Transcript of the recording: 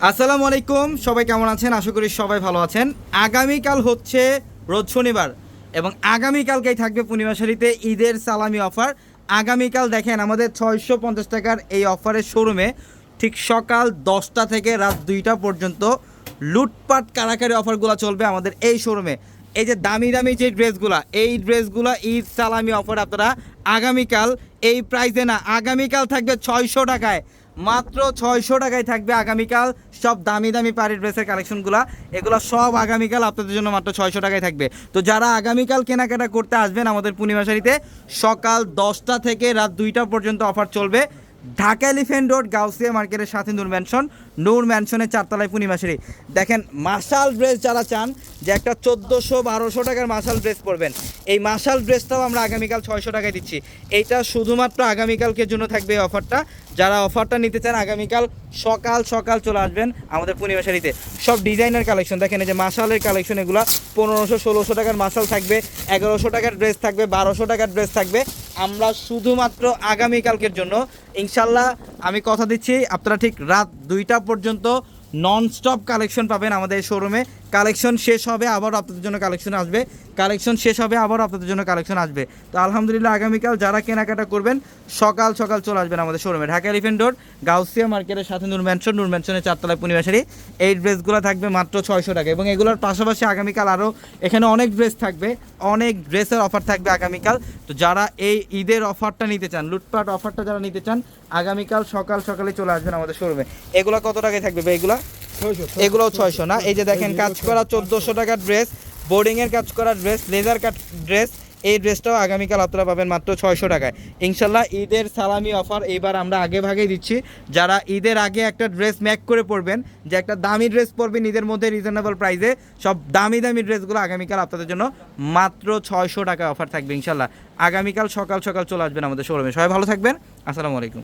আসসালামু আলাইকুম, সবাই কেমন আছেন? আশা করি সবাই ভালো আছেন। আগামীকাল হচ্ছে রোজ শনিবার এবং আগামীকালকেই থাকবে পূর্ণিমা শাড়িতে ঈদের সালামি অফার। আগামীকাল দেখেন আমাদের 650 টাকার এই অফারের শোরুমে ঠিক সকাল 10টা থেকে রাত 2টা পর্যন্ত লুটপাট কারাকারি অফারগুলো চলবে আমাদের এই শোরুমে। এই যে দামি দামি যে ড্রেসগুলা, এই ড্রেসগুলা ঈদ সালামি অফার আপনারা আগামীকাল এই প্রাইসে না, আগামীকাল থাকবে 600 টাকায়, মাত্র 600 টাকায় থাকবে আগামীকাল সব দামি দামি পাড়ি ড্রেসের কালেকশনগুলো। এগুলো সব আগামীকাল আপনাদের জন্য মাত্র 600 টাকায় থাকবে। তো যারা আগামীকাল কেনাকাটা করতে আসবেন আমাদের পূর্ণিমা শাড়িতে, সকাল 10টা থেকে রাত 2টা পর্যন্ত অফার চলবে। ঢাকা এলিফ্যান্ট রোড গাউসিয়া মার্কেটের সাথে নূর ম্যানশনের 4তলায় পূর্ণিমা শাড়ি। দেখেন মাশাল ড্রেস যারা চান যে একটা 1400-1200 টাকার মাশাল ড্রেস পরবেন, এই মাশাল ড্রেসটাও আমরা আগামীকাল 600 টাকায় দিচ্ছি। এইটা শুধুমাত্র আগামীকালকের জন্য থাকবে এই অফারটা। যারা অফারটা নিতে চান আগামীকাল সকাল সকাল চলে আসবেন আমাদের পূর্ণিমা শাড়িতে। সব ডিজাইনার কালেকশন দেখেন, এই যে মাশালের কালেকশন, এগুলো 1500-1600 টাকার মাশাল থাকবে, 1100 টাকার ড্রেস থাকবে, 1200 টাকার ড্রেস থাকবে। আমরা শুধুমাত্র আগামীকালকের জন্য ইনশাল্লাহ আমি কথা দিচ্ছি আপনারা ঠিক রাত 2টা পর্যন্ত ননস্টপ কালেকশন পাবেন আমাদের শোরুমে। কালেকশন শেষ হবে আবারও আপনাদের জন্য কালেকশন আসবে, কালেকশন শেষ হবে আবারও আপনাদের জন্য কালেকশন আসবে। তো আলহামদুলিল্লাহ আগামীকাল যারা কেনাকাটা করবেন সকাল সকাল চলে আসবেন আমাদের শোরুমে, ঢাকা এলিফ্যান্ট রোড গাউসিয়া মার্কেটের সাথে নূর ম্যানশনের 4তলায় পূর্ণিমা শাড়ি। এই ড্রেসগুলো থাকবে মাত্র 600 টাকা এবং এগুলোর পাশাপাশি আগামীকাল আরও এখানে অনেক ড্রেস থাকবে, অনেক ড্রেসের অফার থাকবে আগামীকাল। তো যারা এই ঈদের অফারটা নিতে চান, লুটপাট অফারটা যারা নিতে চান, আগামীকাল সকাল সকালে চলে আসবেন আমাদের শোরুমে। এগুলো কত টাকায় থাকবে ভাই? এগুলোও 600 না? এই যে দেখেন কাজ করা 1400 টাকার ড্রেস, বোর্ডিংয়ের কাজ করা ড্রেস, লেজার কাট ড্রেস, এই ড্রেসটাও আগামীকাল আপনারা পাবেন মাত্র 600 টাকায়। ইনশাল্লাহ ঈদের সালামি অফার এইবার আমরা আগে ভাগেই দিচ্ছি। যারা ঈদের আগে একটা ড্রেস ম্যাক করে পরবেন, যে একটা দামি ড্রেস পরবেন ঈদের মধ্যে রিজনেবল প্রাইসে, সব দামি দামি ড্রেসগুলো আগামীকাল আপনাদের জন্য মাত্র 600 টাকা অফার থাকবে ইনশাল্লাহ। আগামীকাল সকাল সকাল চলে আসবেন আমাদের শোরুমে। সবাই ভালো থাকবেন, আসসালামু আলাইকুম।